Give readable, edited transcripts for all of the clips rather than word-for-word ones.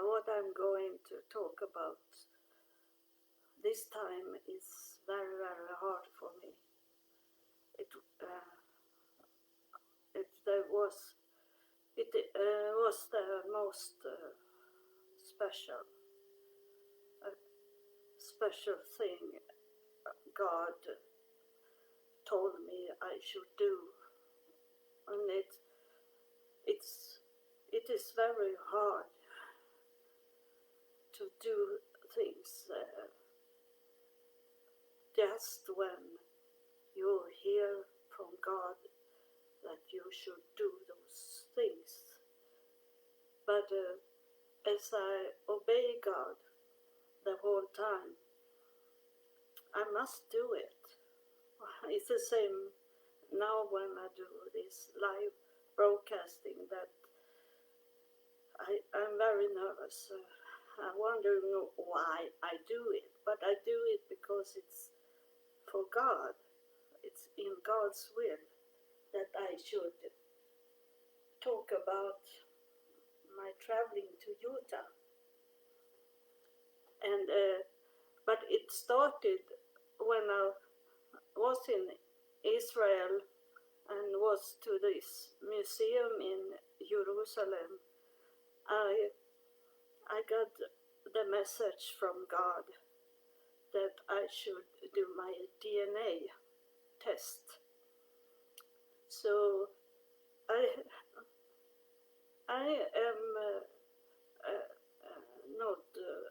what I'm going to talk about this time is very, very hard for me. It was the most special thing God told me I should do, and it is very hard to do things just when you hear from God that you should do those things. But as I obey God the whole time, I must do it. It's the same now when I do this live broadcasting, that I'm very nervous. I'm wondering why I do it, but I do it because it's for God. It's in God's will that I should talk about my traveling to Utah. And but it started when I was in Israel and was to this museum in Jerusalem. I got the message from God that I should do my DNA test. So I am not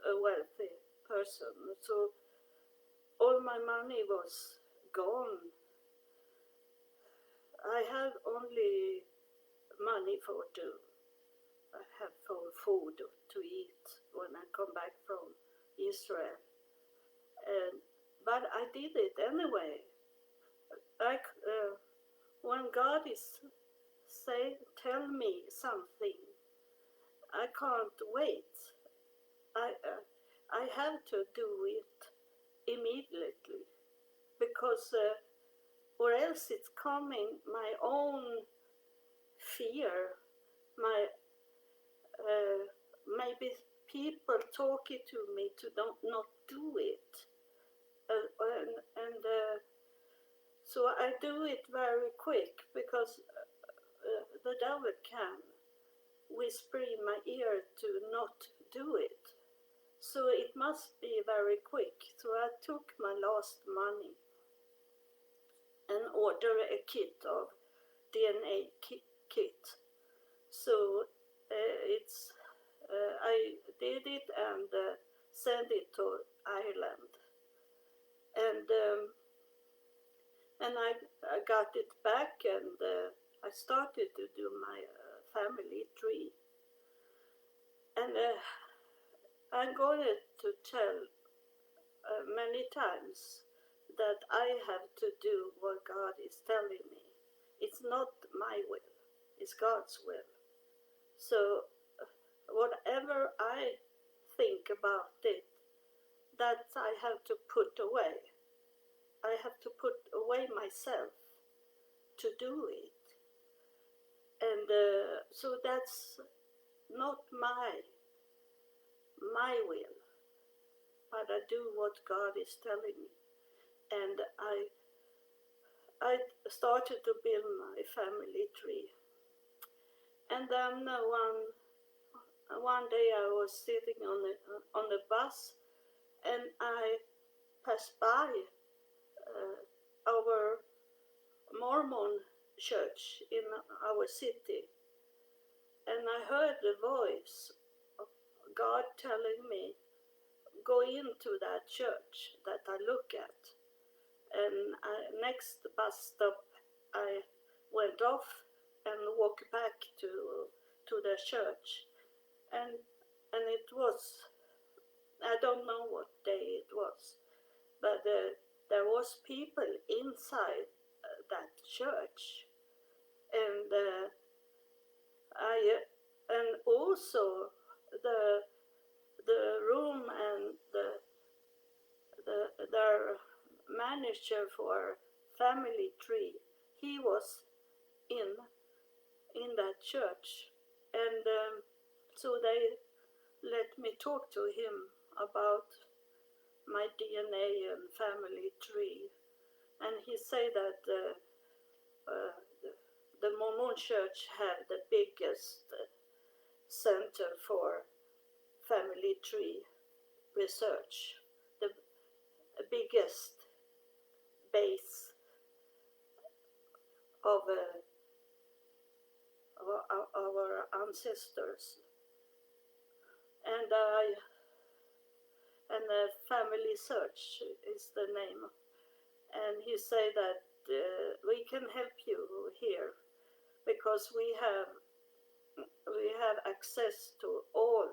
a wealthy person, so all my money was gone. I have only money for food to eat when I come back from Israel, but I did it anyway. When God is tell me something, I can't wait. I have to do it immediately, because or else it's coming my own fear, my maybe people talking to me to not do it, and so I do it very quick, because the devil can whisper in my ear to not do it. So it must be very quick. So I took my last money and ordered a kit of DNA kit. So I did it and sent it to Ireland, and I got it back, and I started to do my family tree, and I'm going to tell many times that I have to do what God is telling me. It's not my will, it's God's will. So whatever I think about it, that I have to put away. I have to put away myself to do it. And so that's not my will, but I do what God is telling me. And I started to build my family tree. And then one day I was sitting on the bus, and I passed by our Mormon church in our city, and I heard the voice of God telling me, go into that church that I look at. And next bus stop I went off and walked back to the church, and it was, I don't know what day it was, but there was people inside that church, and and also the room and their manager for family tree, he was in in that church, and so they let me talk to him about my DNA and family tree, and he said that the Mormon church had the biggest center for family tree research, the biggest base of our ancestors, and family search is the name, and he said that we can help you here because we have access to all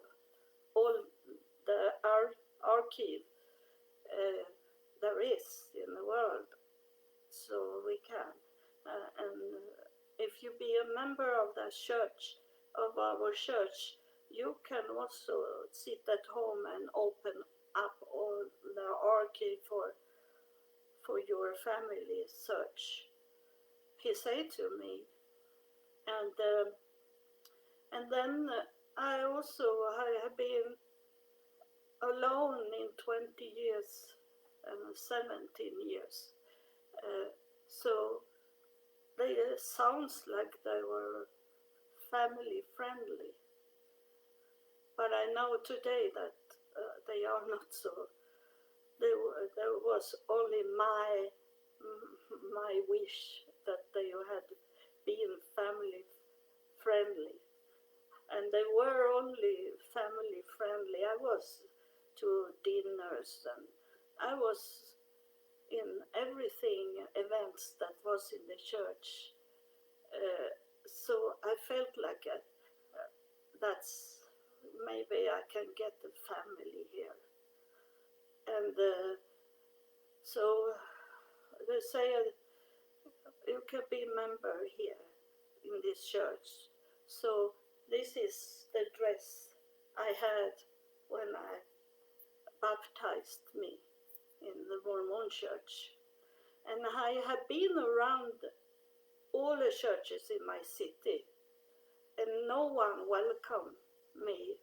the archive there is in the world, so we can. And if you be a member of the church, of our church, you can also sit at home and open up all the archive for your family search. He said to me, and then I have been alone in 20 years and 17 years. So they sounds like they were family friendly, but I know today that they are not so. There was only my wish that they had been family friendly, and they were only family friendly. I was to dinners, and I was in everything events that was in the church. So I felt like that's maybe I can get a family here, and so they say you can be a member here in this church. So this is the dress I had when I baptized me in the Mormon church. And I have been around all the churches in my city, and no one welcomed me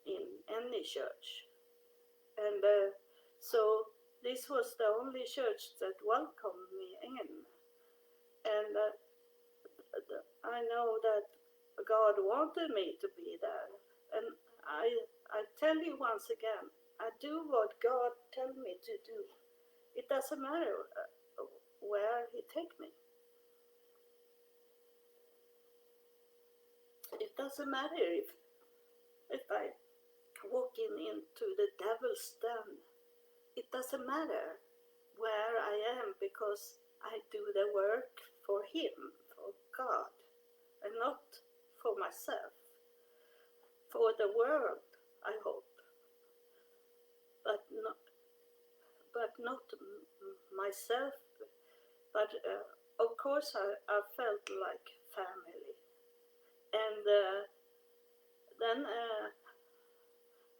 in any church. And so this was the only church that welcomed me in. And I know that God wanted me to be there. And I tell you once again, I do what God tells me to do. It doesn't matter where He takes me. It doesn't matter if I walk into the devil's den. It doesn't matter where I am, because I do the work for Him, for God, and not for myself, for the world, I hope, but not myself. But of course I felt like family. And then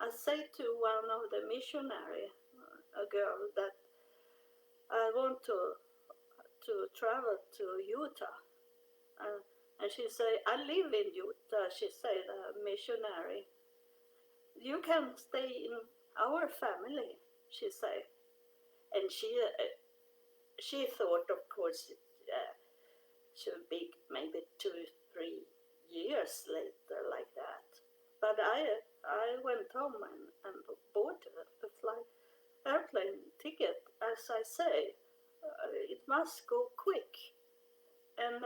I say to one of the missionary, a girl, that I want to travel to Utah. And she say, I live in Utah, she say, the missionary. You can stay in our family, she say. And she thought, of course, it should be maybe 2-3 years later, like that. But I went home and bought a airplane ticket, as I say. It must go quick. And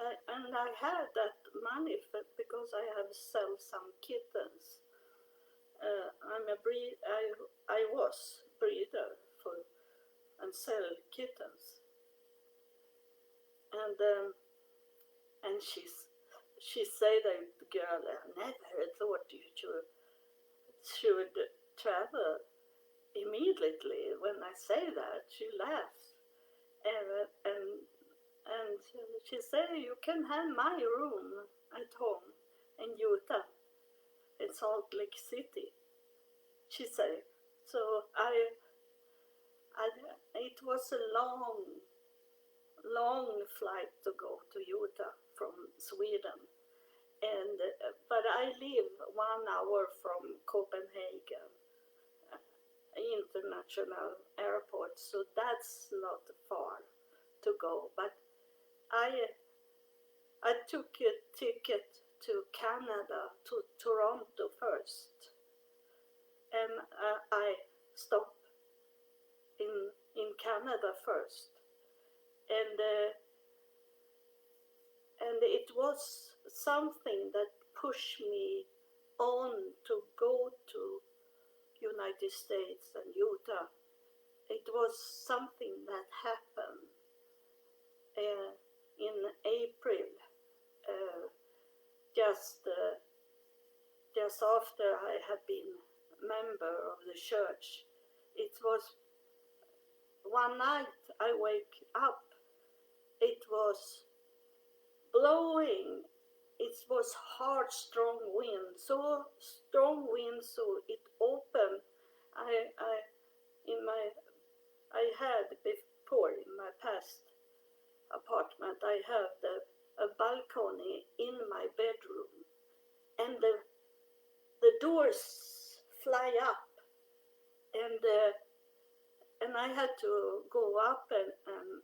I had that money because I have sold some kittens. I was breeder and sell kittens. And she said, the girl, I never thought you should travel immediately. When I say that, she laughs, and she said, you can have my room at home in Utah, in Salt Lake City, she said. So it was a long long flight to go to Utah from Sweden. And but I live 1 hour from Copenhagen International Airport, so that's not far to go. But I took a ticket to Canada, to Toronto first, and I stopped in Canada first, and it was something that pushed me on to go to United States and Utah. It was something that happened in April, uh, just after I had been member of the church. It was one night I wake up, it was blowing. It was hard, strong wind, so strong wind, so it opened. I in my I had before in my past apartment. I had a balcony in my bedroom, and the doors fly up, and I had to go up and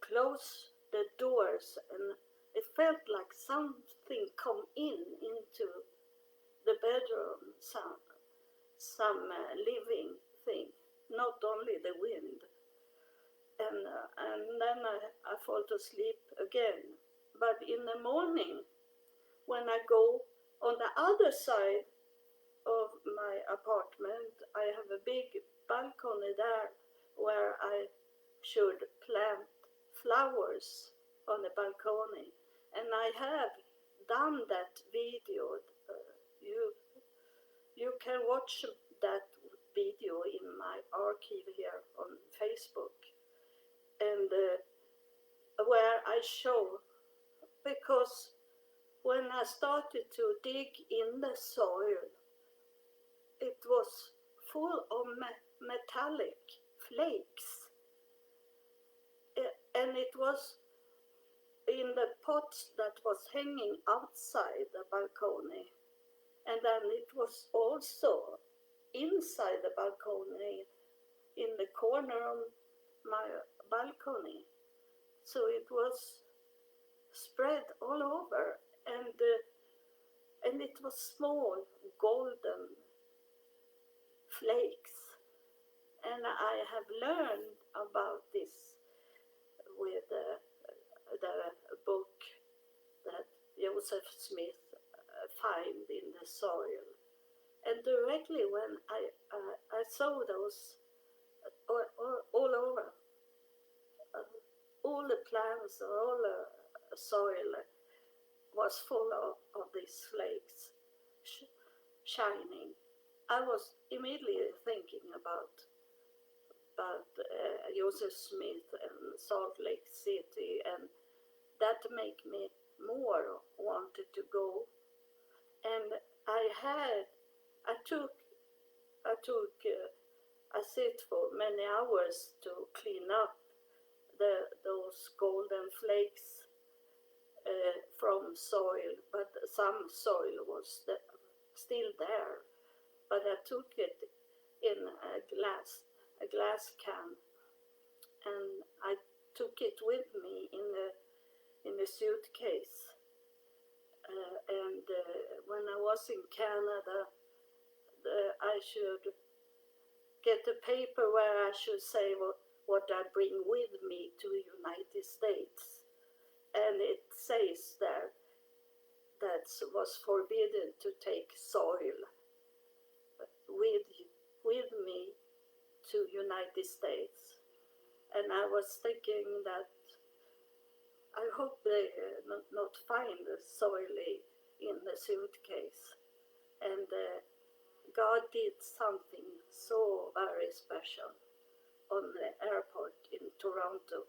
close the doors, and it felt like something come into the bedroom, some living thing, not only the wind. And then I fall to sleep again. But in the morning, when I go on the other side of my apartment, I have a big balcony there where I should plant flowers on the balcony. And I have done that video. You can watch that video in my archive here on Facebook, and where I show, because when I started to dig in the soil, it was full of metallic flakes, and it was in the pots that was hanging outside the balcony, and then it was also inside the balcony in the corner of my balcony. So it was spread all over, and it was small golden flakes. And I have learned about this with the book that Joseph Smith find in the soil. And directly when I saw those all over, all the plants, all the soil was full of these flakes shining. I was immediately thinking about Joseph Smith and Salt Lake City, and that made me more wanted to go. And I took I sit for many hours to clean up those golden flakes from soil, but some soil was still there. But I took it in a glass can, and I took it with me in a suitcase. And when I was in Canada, I should get a paper where I should say what I bring with me to the United States. And it says there that was forbidden to take soil with me to United States. And I was thinking that I hope they not find the soil in the suitcase. And God did something so very special on the airport in Toronto,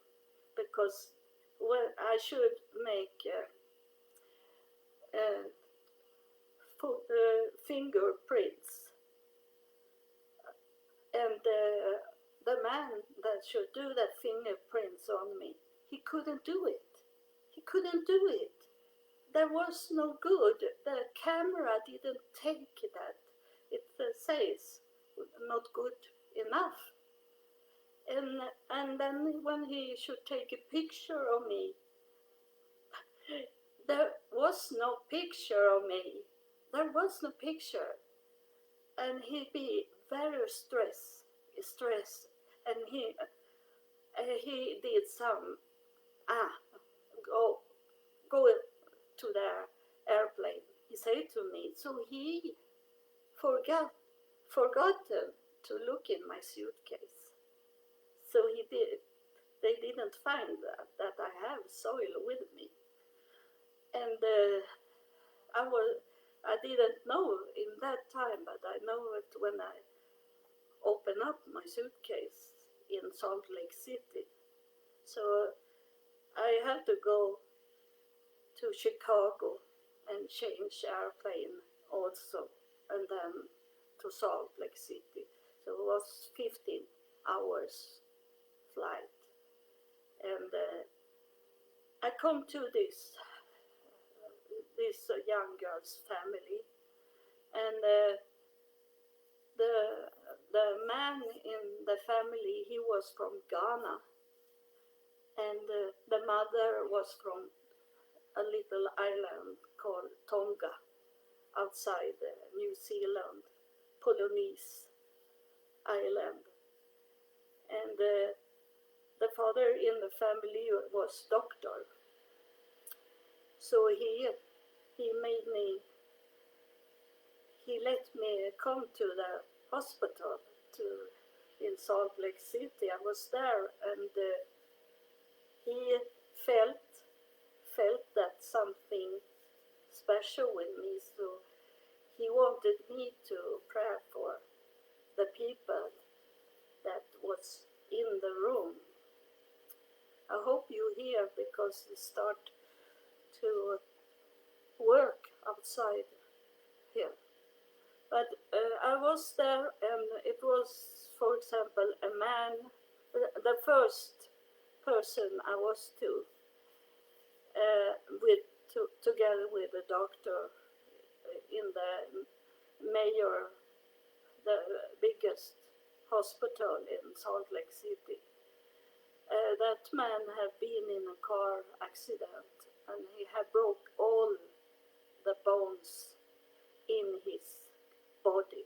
because when I should make fingerprints, and the man that should do the fingerprints on me, he couldn't do it. He couldn't do it. There was no good. The camera didn't take that. It says not good enough. And then when he should take a picture of me, there was no picture of me. There was no picture. And he'd be very stressed. And he did some, go to the airplane, he said to me. So he forgotten to look in my suitcase. So they didn't find that I have soil with me. And I didn't know in that time, but I know it when I opened up my suitcase in Salt Lake City. So I had to go to Chicago and change airplane also, and then to Salt Lake City. So it was 15 hours flight. And I come to this young girl's family, and the man in the family, he was from Ghana, and the mother was from a little island called Tonga outside New Zealand, Polynesian island. And the father in the family was doctor. So he let me come to the hospital in Salt Lake City. I was there, and he felt that something special with me, so he wanted me to pray for the people that was in the room. I hope you hear, because we start to work outside here. But I was there, and it was, for example, a man, the first person I was together with a doctor in the the biggest hospital in Salt Lake City. That man had been in a car accident, and he had broke all the bones in his body.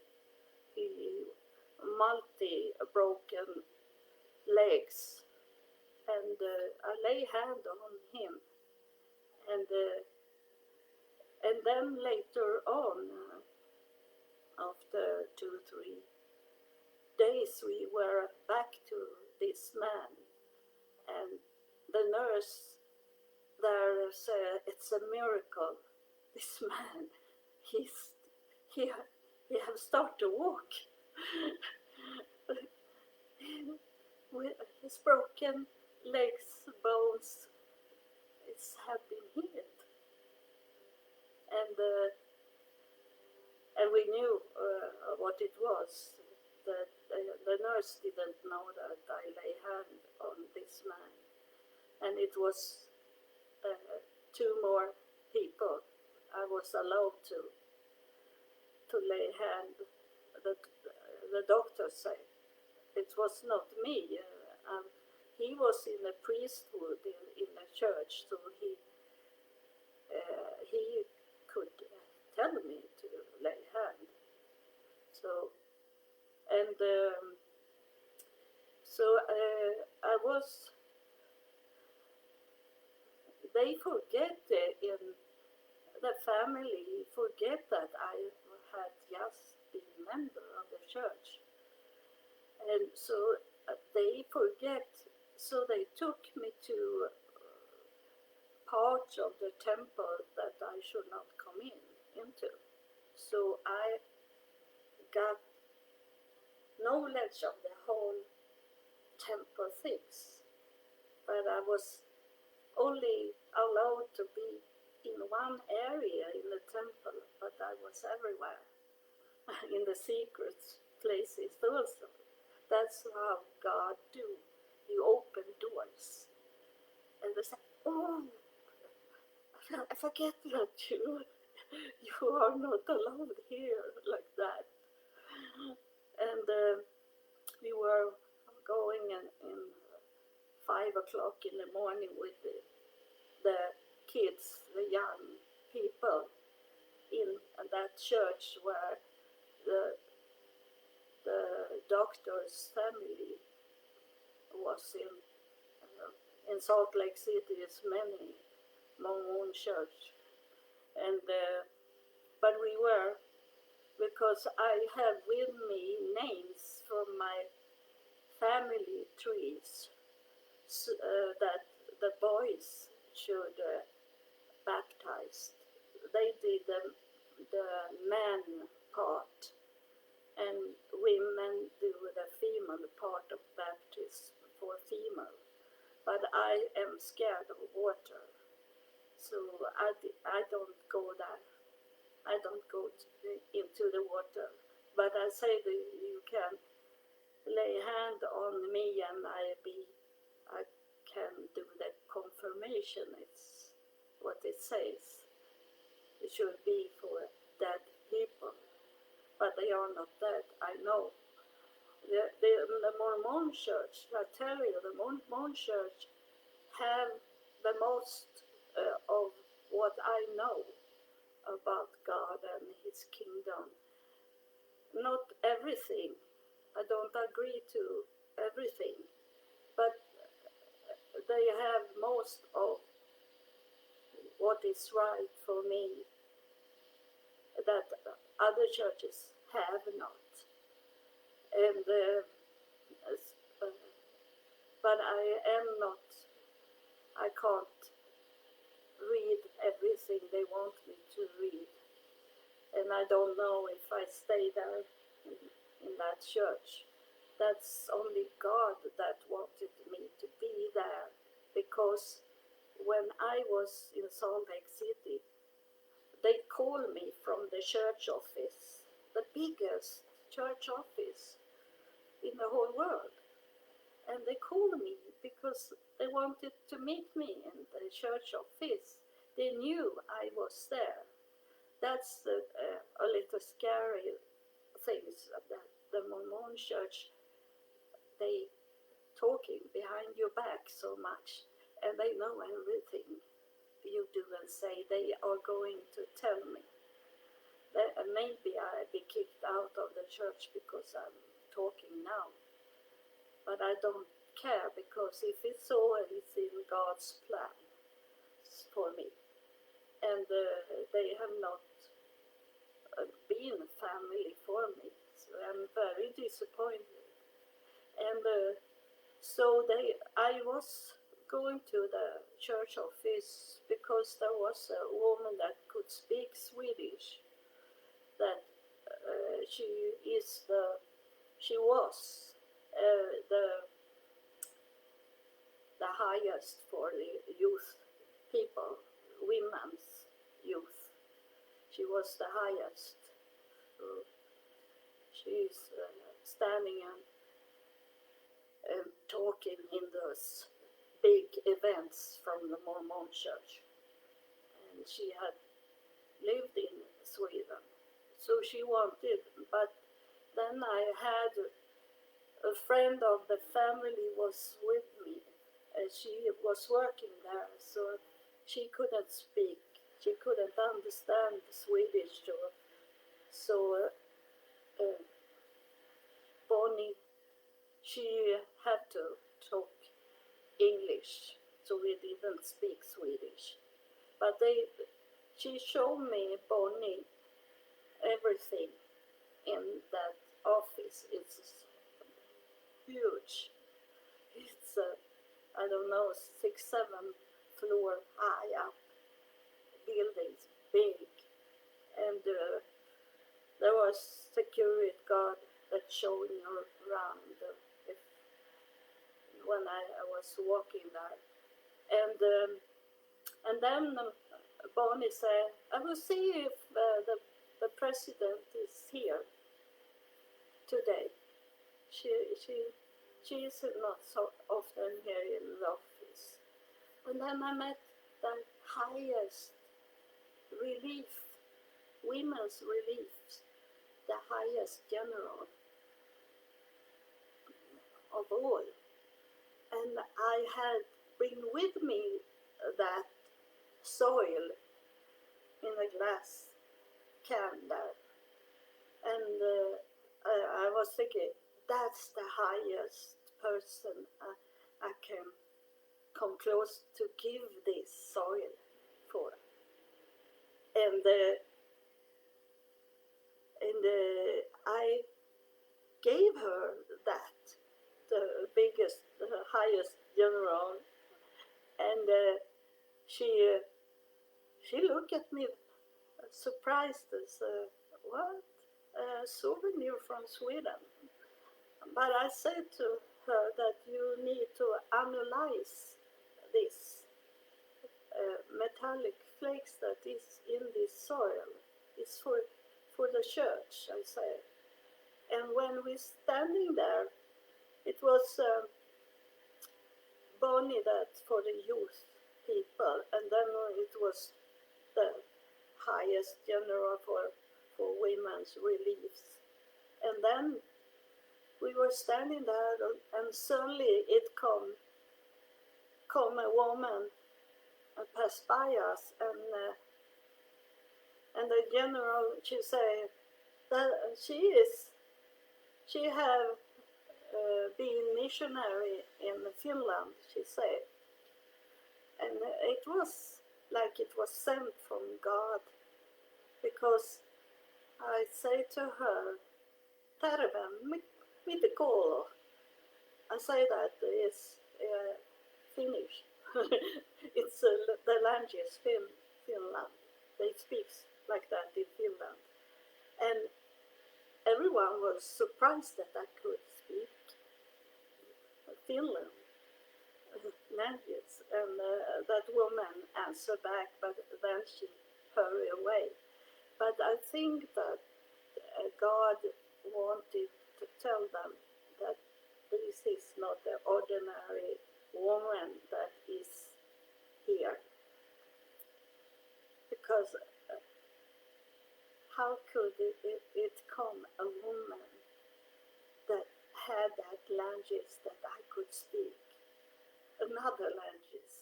He multi-broken legs, and I lay hand on him, and then later on, after 2-3 days, we were back to this man, and the nurse there said, "It's a miracle. This man, he have started to walk with his broken legs, bones, have been healed." And we knew what it was. The nurse didn't know that I lay hand on this man, and it was 2 more people I was allowed to lay hand. The doctor said it was not me. He was in the priesthood in the church, so he could tell me to lay hand. So, and I was. They forget in the family, forget that I had just been member of the church, and so they forget. So they took me to parts of the temple that I should not come into. So I got knowledge of the whole temple things, but I was only allowed to be in one area in the temple, but I was everywhere in the secret places also. That's how God do. He opened doors. And they say, oh, forget that you are not allowed here like that. And we were going in 5 o'clock in the morning with the kids, the young people in that church where the doctor's family was in Salt Lake City. Is many Mormon church, and but we were, because I have with me names from my family trees, that the boys should baptize. They did the man part, and women do the female part of baptism for female. But I am scared of water, so I don't go there. I don't go into the water. But I say that you can lay hand on me and I can do the confirmation. It's what it says. It should be for dead people, but they are not dead. I know. The Mormon Church, I tell you, the Mormon Church have the most of what I know about God and His kingdom. Not everything. I don't agree to everything, but they have most of what is right for me that other churches have not. And but I am not. I can't read everything they want me to read, and I don't know if I stay there in that church. That's only God that wanted me to be there, because when I was in Salt Lake City, they called me from the church office, the biggest church office in the whole world. And they called me because they wanted to meet me in the church office. They knew I was there. That's a little scary things that the Mormon church, they talking behind your back so much, and they know everything you do and say. They are going to tell me that maybe I'll be kicked out of the church because I'm talking now, but I don't care, because if it's so, it's in God's plan for me, and they have not been family for me, so I'm very disappointed. And so I was going to the church office because there was a woman that could speak Swedish. That she was the highest for the youth people, women's youth. She was the highest. She's standing and talking in those big events from the Mormon church. And she had lived in Sweden. So she wanted, but then I had a friend of the family was with me, and she was working there, so she couldn't speak. She couldn't understand Swedish, so Bonnie, she had to talk English, so we didn't speak Swedish. But she showed me, Bonnie, everything in that office. It's huge. It's I don't know, 6-7 floor high up buildings, big, and there was security guard that showed me around when I was walking there, and then Bonnie said, "I will see if the president is here today." She is not so often here in the office, And then I met the highest relief, women's relief, the highest general of all. And I had bring with me that soil in a glass can there. And I was thinking, that's the highest person I can come close to give this soil for. And I gave her that, the biggest, the highest general, and she looked at me surprised as what, a souvenir from Sweden. But I said to her that you need to analyze this metallic flakes that is in this soil. It's for the church, I say. And when we're standing there, it was Bonnie that for the youth people, and then it was the highest general for women's reliefs. And then we were standing there, and suddenly it come a woman and passed by us, and the general, she say that she have been missionary in Finland, she said, and it was like it was sent from God, because I say to her, Terve, mitä kuuluu? I say that is Finnish. It's the language Finland. They speak like that in Finland, and everyone was surprised that I could speak Finland language, and that woman answered back, but then she hurried away. But I think that God wanted to tell them that this is not the ordinary woman that is here. Because how could it come a woman that had that language that I could speak? Another language.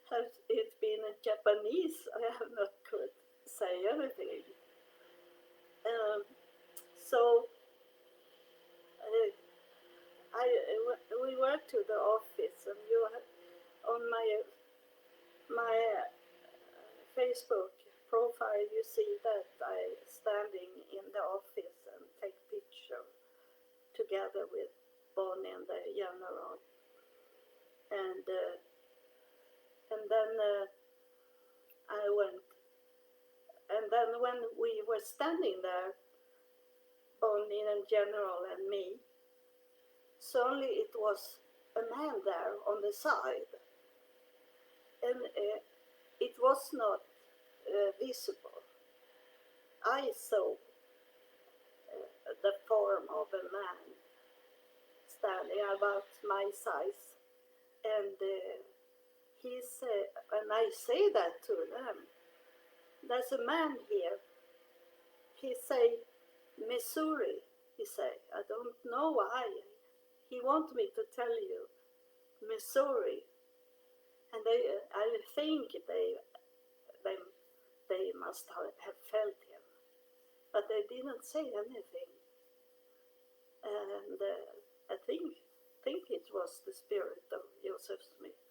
Has it been in Japanese? I have not could say anything. So we went to the office, and on my Facebook profile, you see that I standing in the office and take picture together with Bonnie and the general, and then I went, and then when we were standing there, Bonnie and general and me, suddenly it was a man there on the side, and it was not visible. I saw the form of a man standing about my size, and he said, and I say that to them, there's a man here. He say, Missouri, he say, I don't know why. He want me to tell you, Missouri. And I think they must have felt him, but they didn't say anything. And I think it was the spirit of Joseph Smith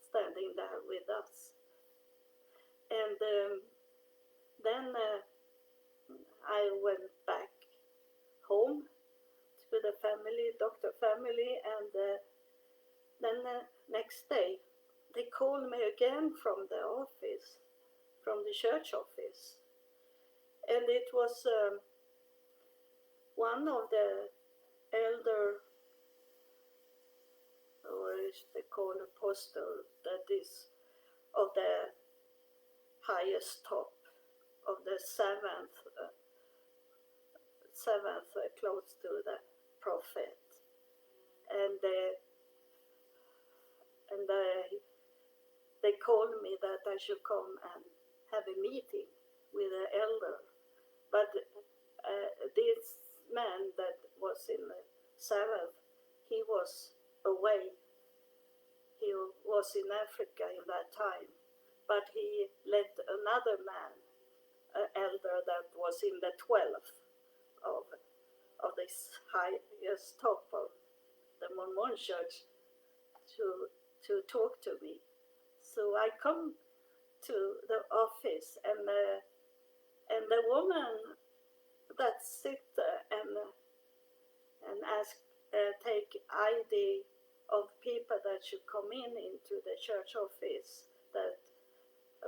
standing there with us. And then I went back home to the family, doctor family, and then next day they called me again from the office, from the church office, and it was one of the elder, or is they call apostle, that is of the highest top of the seventh close to the prophet, and and they called me that I should come and have a meeting with the elder. But this man that was in the Sabbath, he was away. He was in Africa in that time, but he let another man, an elder that was in the 12th of this highest top of the Mormon church, to talk to me. So I come to the office, and the woman that sit there and ask, take ID of people that should come into the church office, that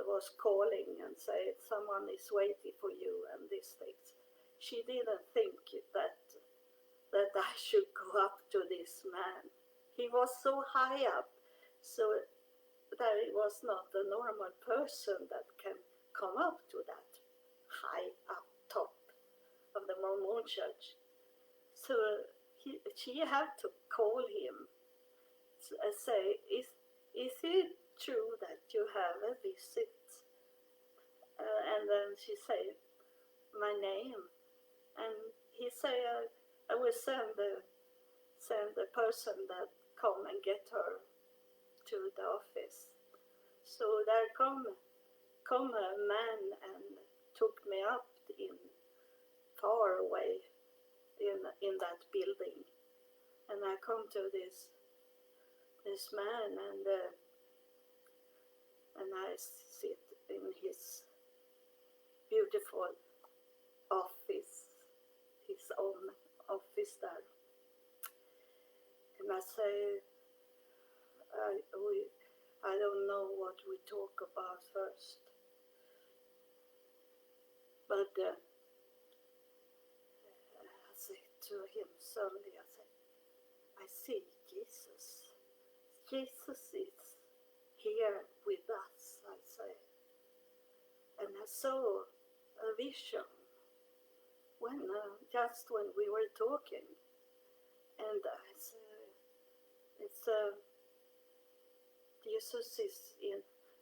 was calling and say someone is waiting for you and these things. She didn't think that I should go up to this man. He was so high up, so that it was not a normal person that can come up to that high up top of the Mormon church. So she had to call him and say, is it true that you have a visit? And then she said my name, and he said, I will send the person that come and get her to the office. So there come a man and took me up in far away in that building, and I come to this man, and I sit in his beautiful office, his own office there, and I say, I don't know what we talk about first, but I say to him suddenly, I say, I see Jesus. Jesus is here with us, I say. And I saw a vision just when we were talking, and I said, it's Jesus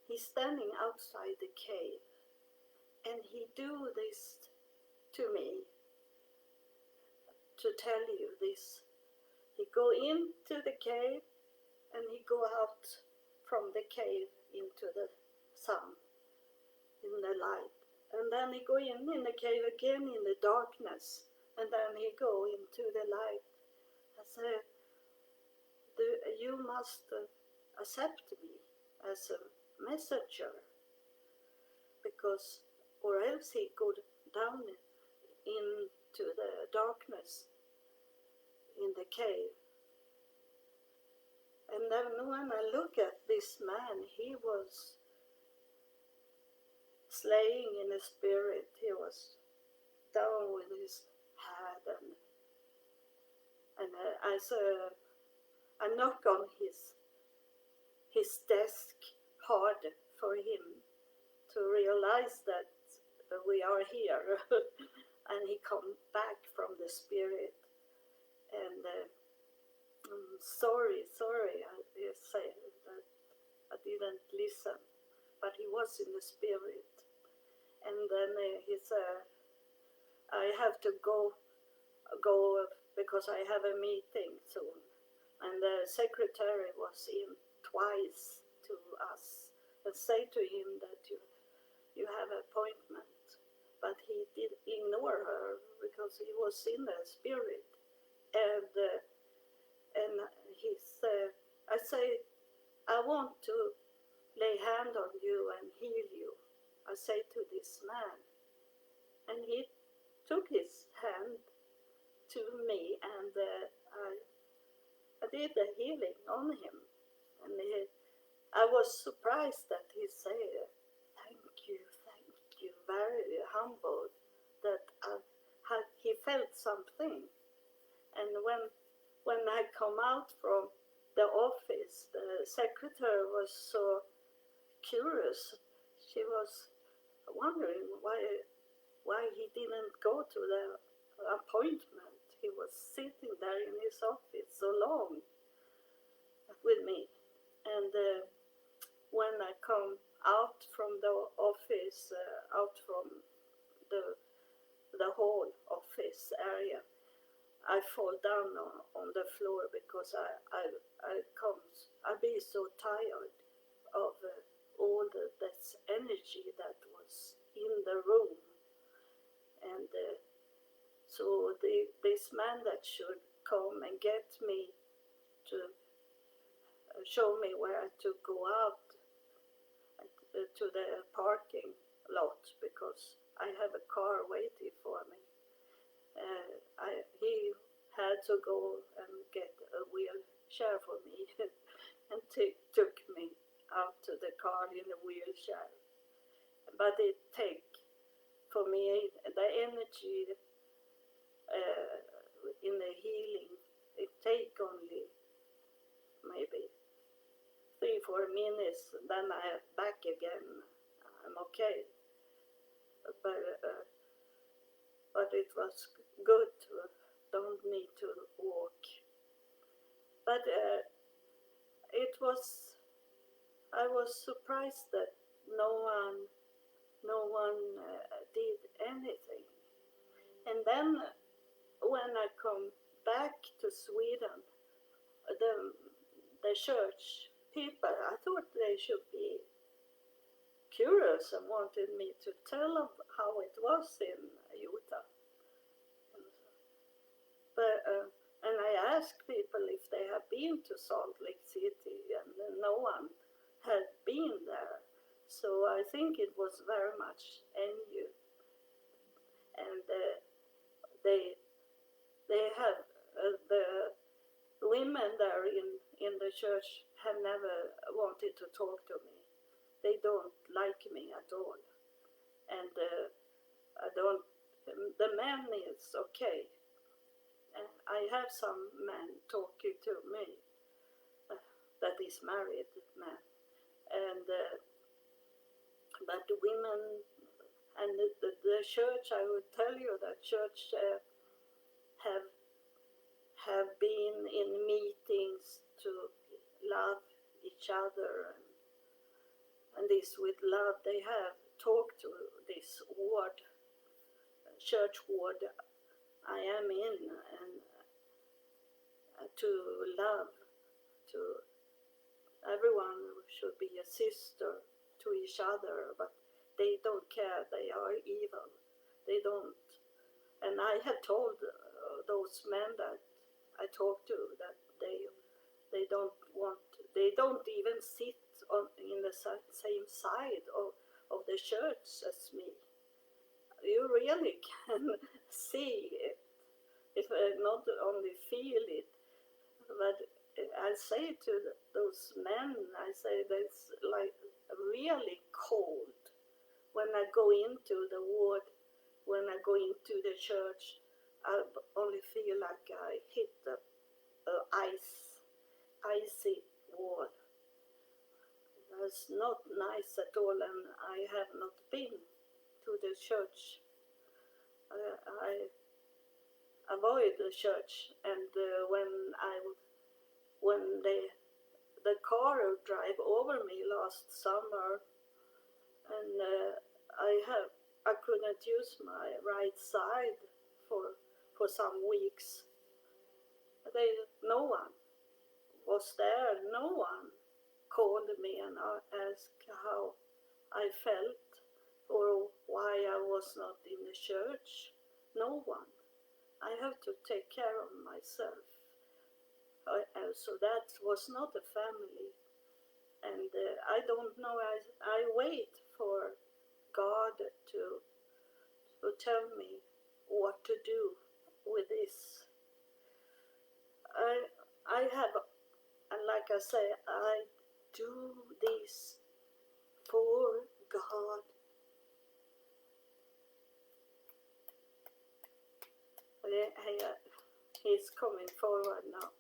he's standing outside the cave, and he do this to me, to tell you this. He go into the cave, and he go out from the cave into the sun, in the light. And then he go in the cave again in the darkness, and then he go into the light. I said, you must accept me as a messenger, because or else he go down into the darkness in the cave. And then when I look at this man, he was slaying in the spirit. He was down with his head, and I knock on his desk hard for him to realize that we are here. And he come back from the spirit, and sorry, I say that I didn't listen, but he was in the spirit. And then he said, I have to go because I have a meeting soon. And the secretary was in twice to us and say to him that you have an appointment. But he did ignore her because he was in the spirit. And he said, I say, I want to lay hand on you and heal you, I say to this man. And he took his hand to me, and I did the healing on him. And I was surprised that he said, thank you, very humble, that he felt something. And when I come out from the office, the secretary was so curious. She was wondering why he didn't go to the appointment. He was sitting there in his office so long with me. And when I come out from the office, out from the whole office area, I fall down on the floor because I be so tired of all this energy that was in the room. And so this man that should come and get me to show me where to go out to the parking lot because I have a car waiting for me. He had to go and get a wheelchair for me and took me out to the car in a wheelchair. But it take for me the energy in the healing. It take only maybe 3-4 minutes, then I back again. I'm okay. But it was good to don't need to walk. But I was surprised that no one did anything. And then when I come back to Sweden, the church people, I thought they should be curious and wanted me to tell them how it was in Utah. But and I asked people if they have been to Salt Lake City, and no one had been there. So I think it was very much new, and they have the women there in the church have never wanted to talk to me. They don't like me at all, and I don't. The man is okay. I have some men talking to me that is married man, and but the women and the church, I would tell you that church have been in meetings to love each other, and this with love they have talked to this ward, church ward I am in, and to love, to everyone should be a sister to each other, but they don't care, they are evil, they don't. And I have told those men that I talk to that they don't want, they don't even sit in the same side of the church as me. You really can see it, if not only feel it. But I say to those men, I say that's like really cold when I go into the ward, when I go into the church. I only feel like I hit the icy wall. That's not nice at all, and I have not been to the church. I avoid the church, and when the car drive over me last summer, and I couldn't use my right side for some weeks. No one was there. No one called me and asked how I felt or why I was not in the church. No one. I have to take care of myself. So that was not a family. And I don't know, I wait for God to tell me what to do with this. I have, and like I say, I do this for God. He's coming forward now.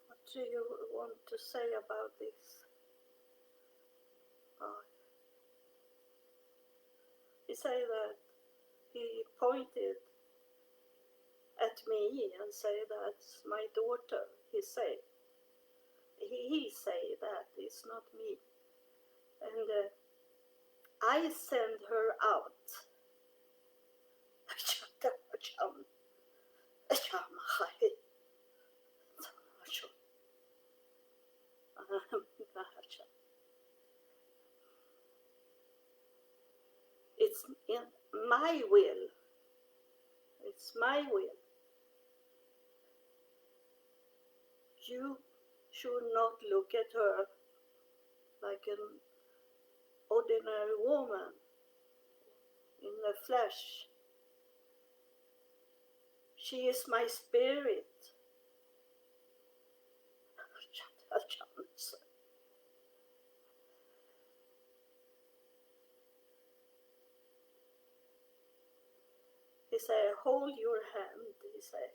What do you want to say about this? He said that he pointed at me and said that's my daughter. He say that it's not me, and I send her out. It's in my will. It's my will. You should not look at her like an ordinary woman in the flesh. She is my spirit. He said, hold your hand, he said.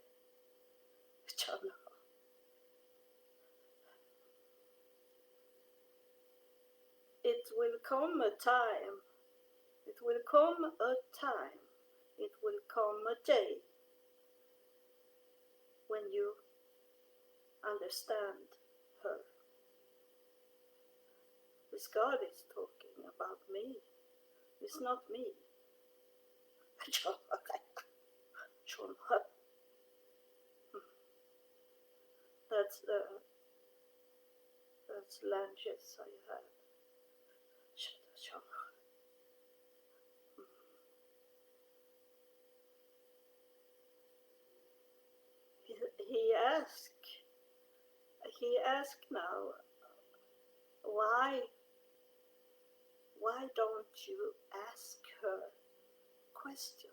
It will come a time, it will come a time, it will come a day when you understand her. This God is talking about me. It's not me. That's language I have. He asked now, why don't you ask her question?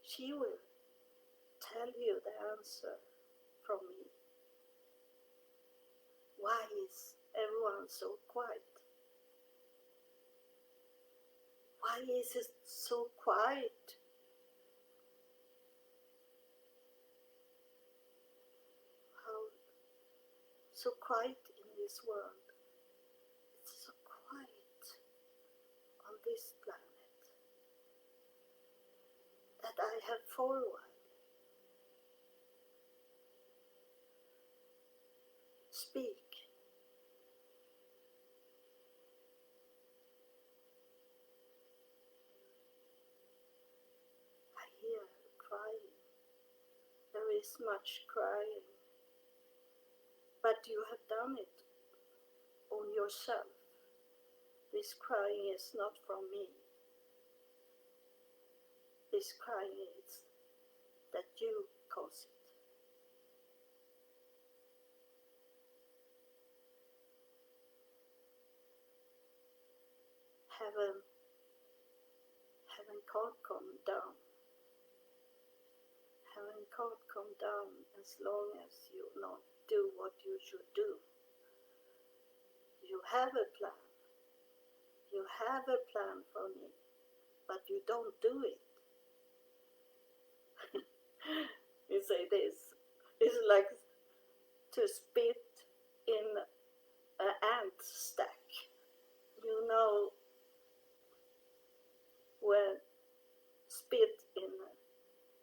She will tell you the answer from me. Why is everyone so quiet? Why is it so quiet? How so quiet in this world? It's so quiet on this planet that I have forward. Speak. I hear crying. There is much crying. But you have done it on yourself. This crying is not from me. This crying is that you cause it. Heaven can't come down. Heaven can't come down as long as you not do what you should do. You have a plan. You have a plan for me, but you don't do it. You say this. It's like to spit in an ant stack. You know, when spit in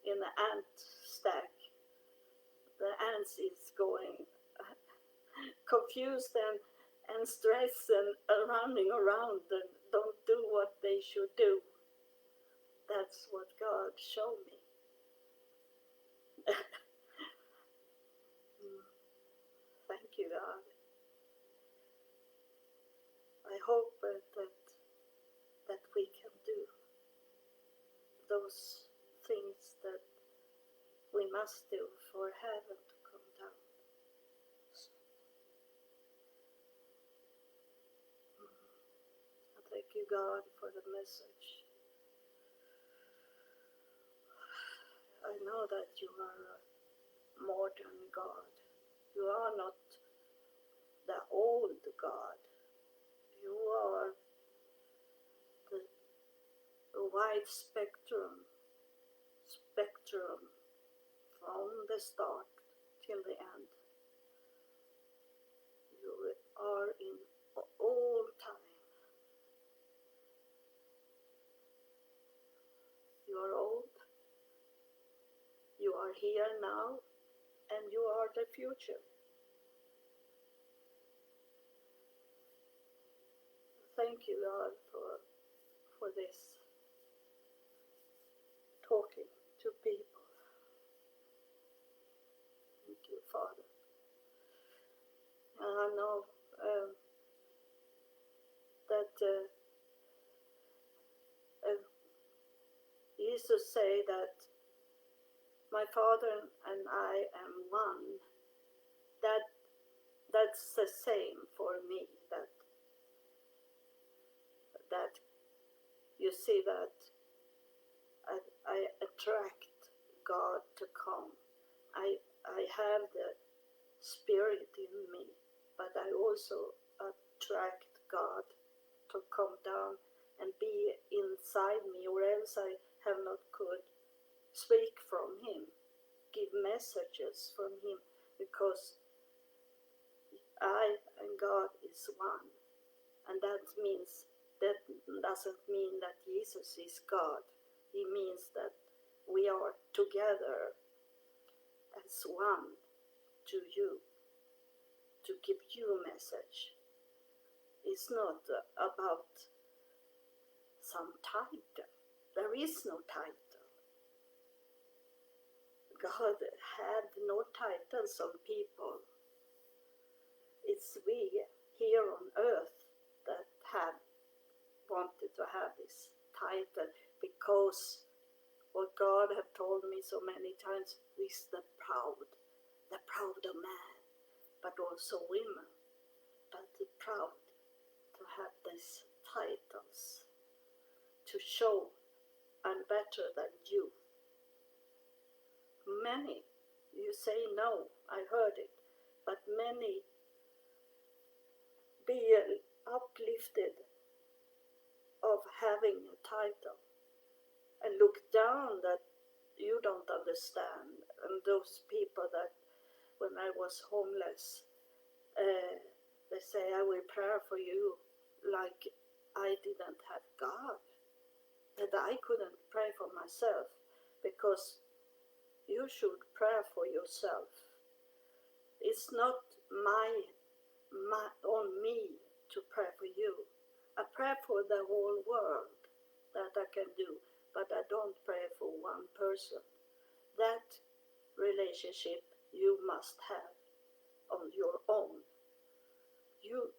an ant stack, the ants is going confused and stressed and running around and don't do what they should do. That's what God showed me. Thank you, God. I hope that we can do those things that we must do for heaven to come down. Thank you, God, for the message. I know that you are a modern God. You are not the old God. You are the wide spectrum spectrum from the start till the end. You are in all time. You are old, you are here now, and you are the future. Thank you, Lord, for this talking to people. Thank you, Father. And I know that Jesus say that my Father and I am one. That's the same for me. That you see that I attract God to come. I have the Spirit in me, but I also attract God to come down and be inside me, or else I have not could speak from Him, give messages from Him, because I and God is one. And that doesn't mean that Jesus is God. He means that we are together as one to you, to give you a message. It's not about some title. There is no title. God had no titles on people. It's we here on earth that have wanted to have this title, because what God have told me so many times is the proud of man, but also women, but the proud to have these titles, to show I'm better than you. Many, you say no, I heard it, but many be uplifted of having a title and look down that you don't understand. And those people that when I was homeless, they say I will pray for you, like I didn't have God, that I couldn't pray for myself, because you should pray for yourself. It's not on me to pray for you. I pray for the whole world that I can do, but I don't pray for one person. That relationship you must have on your own.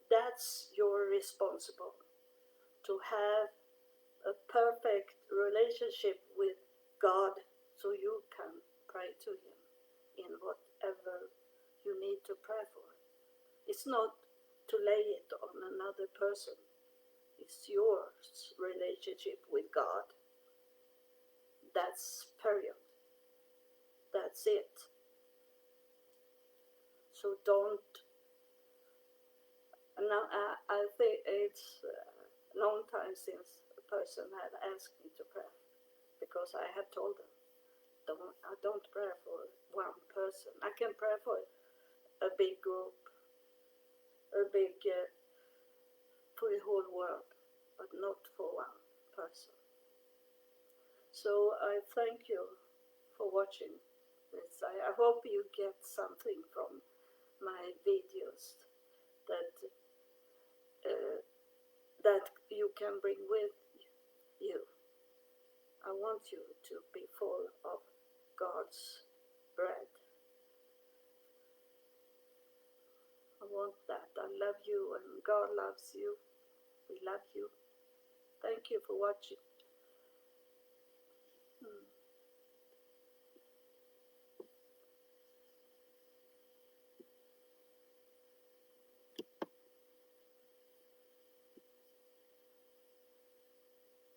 That's your responsible, to have a perfect relationship with God, so you can pray to Him in whatever you need to pray for. It's not to lay it on another person. It's your relationship with God. That's period. That's it. So don't. Now I think it's a long time since a person had asked me to pray, because I have told them, I don't pray for one person. I can pray for a big group, for the whole world, but not for one person. So I thank you for watching this. I hope you get something from my videos that you can bring with you. I want you to be full of God's bread. I want that. I love you and God loves you. We love you. Thank you for watching.